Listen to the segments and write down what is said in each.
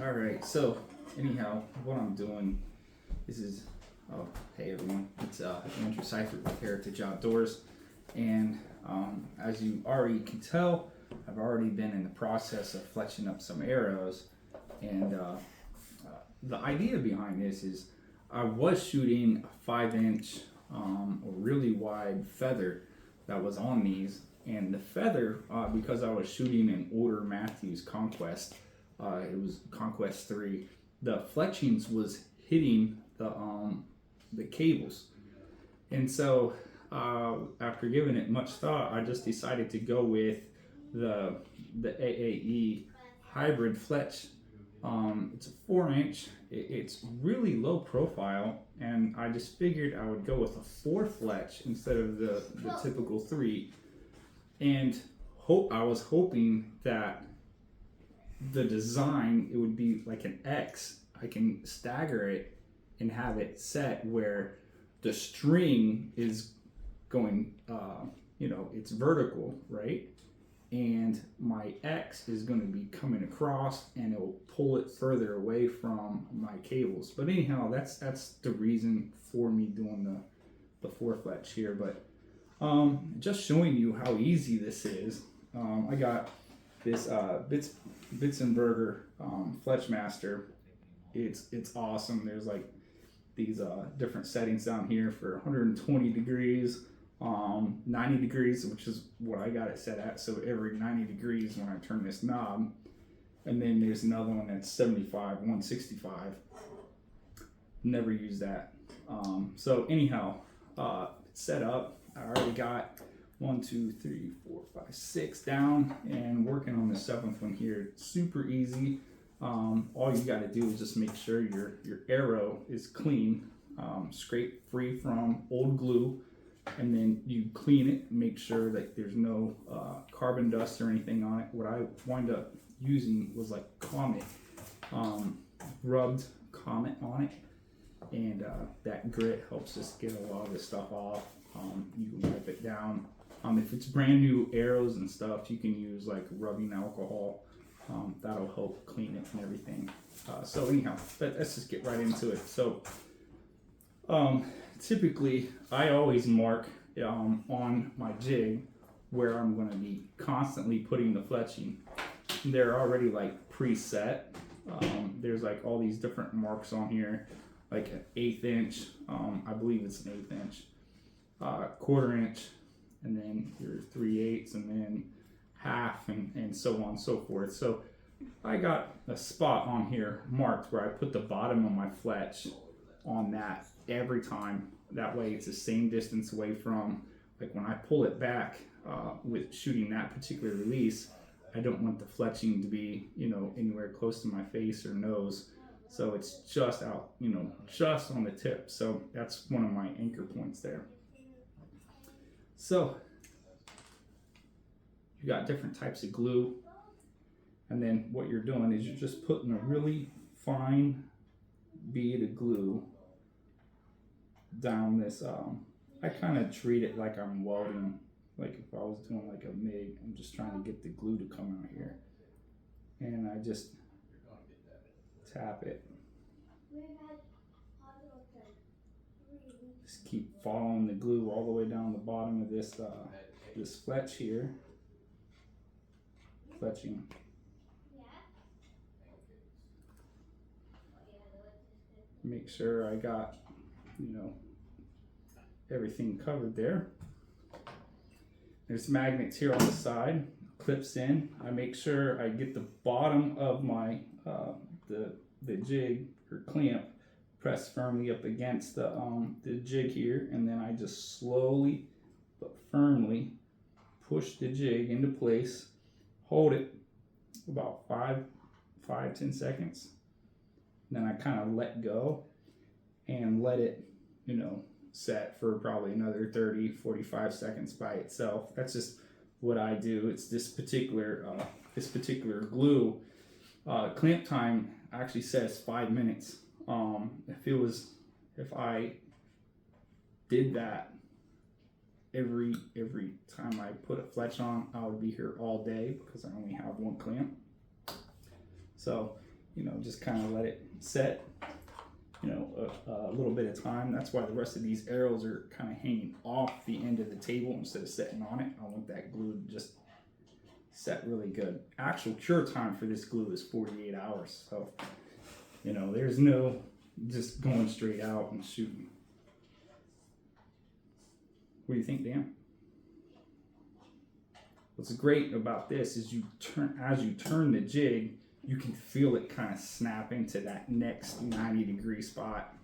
All right, so anyhow, what I'm doing, this is, oh, hey everyone, it's Andrew Seifert with Heritage Outdoors, and as you already can tell, I've already been in the process of fletching up some arrows, and the idea behind this is I was shooting a 5-inch, a really wide feather that was on these, and the feather, because I was shooting an older Mathews Conquest, it was Conquest 3, the fletchings was hitting the cables. And so after giving it much thought, I just decided to go with the AAE Hybrid Fletch. It's a 4-inch, it's really low profile, and I just figured I would go with a 4 fletch instead of the typical 3. And I was hoping that the design, it would be like an X. I can stagger it and have it set where the string is going, it's vertical, right? And my X is going to be coming across, and it will pull it further away from my cables. But anyhow, that's the reason for me doing the 4 fletch here. But just showing you how easy this is. I got this Bitzenberger Fletchmaster. It's awesome. There's like these different settings down here for 120 degrees, 90 degrees, which is what I got it set at. So every 90 degrees when I turn this knob, and then there's another one that's 75, 165. Never use that. So anyhow, it's set up. I already got 1, 2, 3, 4, 5, 6 down, and working on the 7th one here. It's super easy. All you got to do is just make sure your arrow is clean, scrape free from old glue, and then you clean it, make sure that there's no carbon dust or anything on it. What I wind up using was like Comet, rubbed Comet on it, and that grit helps us get a lot of this stuff off. You can wipe it down. If it's brand new arrows and stuff, you can use like rubbing alcohol. That'll help clean it and everything. So anyhow, let's just get right into it. So typically, I always mark on my jig where I'm going to be constantly putting the fletching. They're already like preset. There's like all these different marks on here, like an 1/8 inch. I believe it's an 1/8 inch. 1/4 inch, and then your 3/8, and then half, and so on and so forth. So I got a spot on here marked where I put the bottom of my fletch on that every time. That way it's the same distance away from, like when I pull it back with shooting that particular release, I don't want the fletching to be, anywhere close to my face or nose. So it's just out, just on the tip. So that's one of my anchor points there. So you got different types of glue, and then what you're doing is you're just putting a really fine bead of glue down this. I kind of treat it like I'm welding, like if I was doing like a MIG. I'm just trying to get the glue to come out here, and I just tap it. Just keep following the glue all the way down the bottom of this this fletch here. Fletching. Make sure I got, everything covered there. There's magnets here on the side, clips in. I make sure I get the bottom of my the jig or clamp pressed firmly up against the jig here, and then I just slowly but firmly push the jig into place. Hold it about 5-10 seconds. Then I kind of let go and let it, set for probably another 30-45 seconds by itself. That's just what I do. It's this particular glue. Clamp time actually says 5 minutes. If I did that every time I put a fletch on, I would be here all day because I only have one clamp. So you know, just kind of let it set, you know, a little bit of time. That's why the rest of these arrows are kind of hanging off the end of the table instead of setting on it. I want that glue to just set really good. Actual cure time for this glue is 48 hours. So, you know, there's no just going straight out and shooting. What do you think, Dan? What's great about this is as you turn the jig, you can feel it kind of snap into that next 90-degree spot,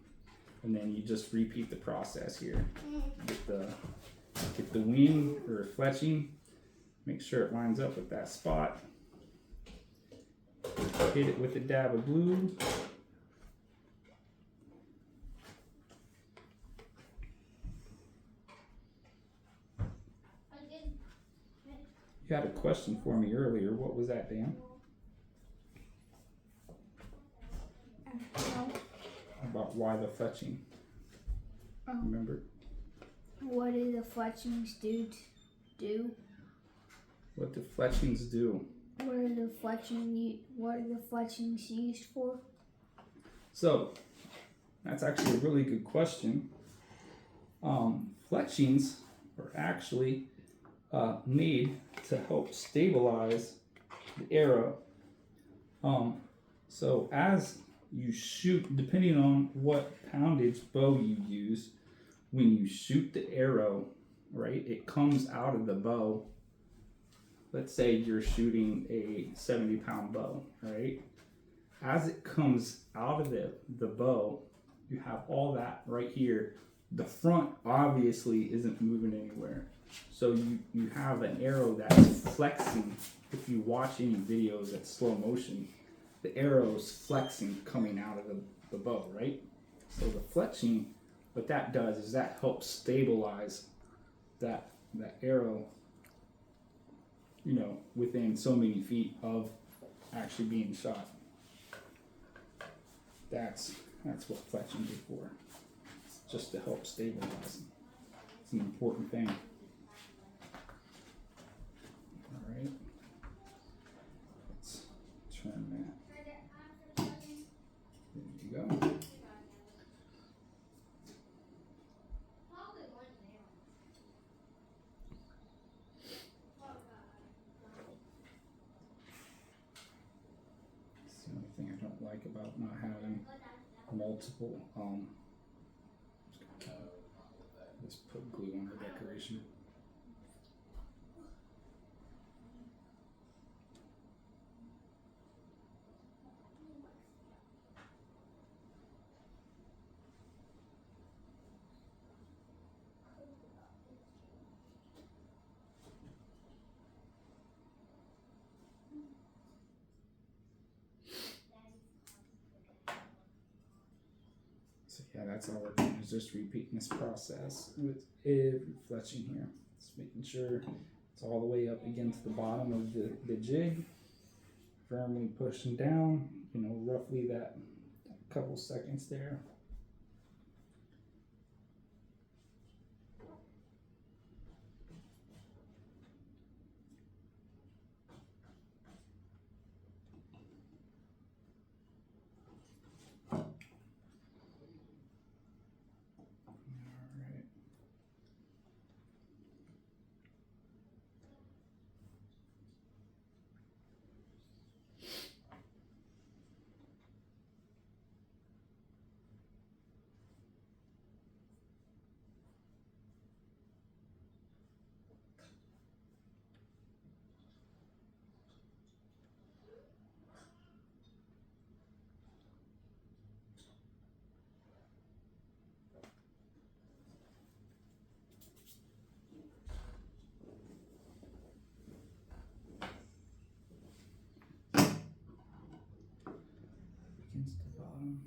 and then you just repeat the process here. Get the wing or fletching, make sure it lines up with that spot. Hit it with a dab of glue. You had a question for me earlier. What was that, Dan? About why the fletching. Remember? What do the fletchings do? What do fletchings do? What are the fletchings used for? So, that's actually a really good question. Fletchings are actually made to help stabilize the arrow. So as you shoot, depending on what poundage bow you use, when you shoot the arrow, right, it comes out of the bow. Let's say you're shooting a 70-pound bow, right? As it comes out of the bow, you have all that right here. The front obviously isn't moving anywhere. So you have an arrow that's flexing. If you watch any videos at slow motion, the arrow's flexing coming out of the bow, right? So the fletching, what that does is that helps stabilize that arrow, you know, within so many feet of actually being shot. That's what fletching is for. It's just to help stabilize. It's an important thing. All right. Let's turn that. There you go. It's the only thing I don't like about not having multiple just put glue on the decoration. So yeah, that's all we're doing is just repeating this process with every fletching here. Just making sure it's all the way up against the bottom of the jig, firmly pushing down, you know, roughly that couple seconds there. Against the bottom.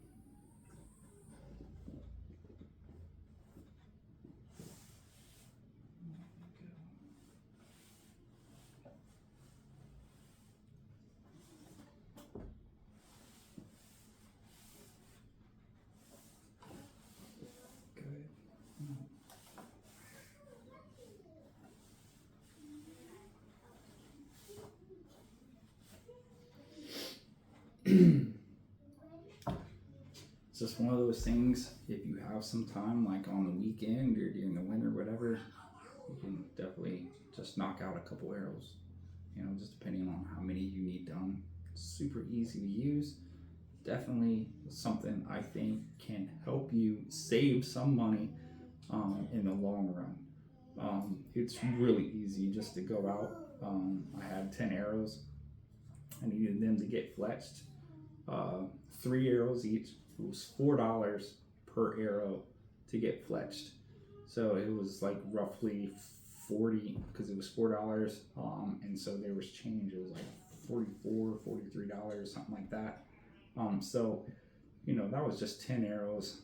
just one of those things. If you have some time, like on the weekend or during the winter, whatever, you can definitely just knock out a couple arrows. You know, just depending on how many you need done. Super easy to use. Definitely something I think can help you save some money in the long run. It's really easy just to go out. I had 10 arrows. I needed them to get fletched. 3 arrows each. It was $4 per arrow to get fletched. So it was like roughly 40 because it was $4. And so there was change. It was like $44, $43, something like that. So, you know, that was just 10 arrows.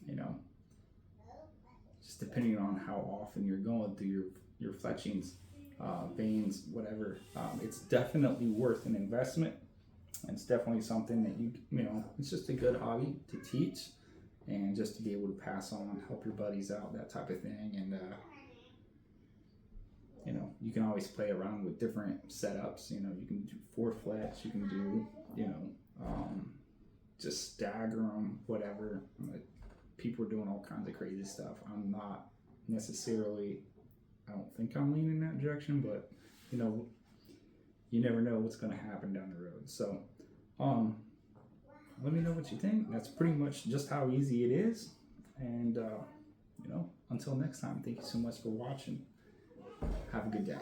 You know, just depending on how often you're going through your fletchings, veins, whatever, it's definitely worth an investment. It's definitely something that you know, it's just a good hobby to teach and just to be able to pass on, help your buddies out, that type of thing. And, you know, you can always play around with different setups. You know, you can do 4 fletch, you can do, you know, just stagger them, whatever. People are doing all kinds of crazy stuff. I'm not necessarily, I don't think I'm leaning that direction, but, you know, you never know what's going to happen down the road. So, let me know what you think. That's pretty much just how easy it is. And, you know, until next time, thank you so much for watching. Have a good day.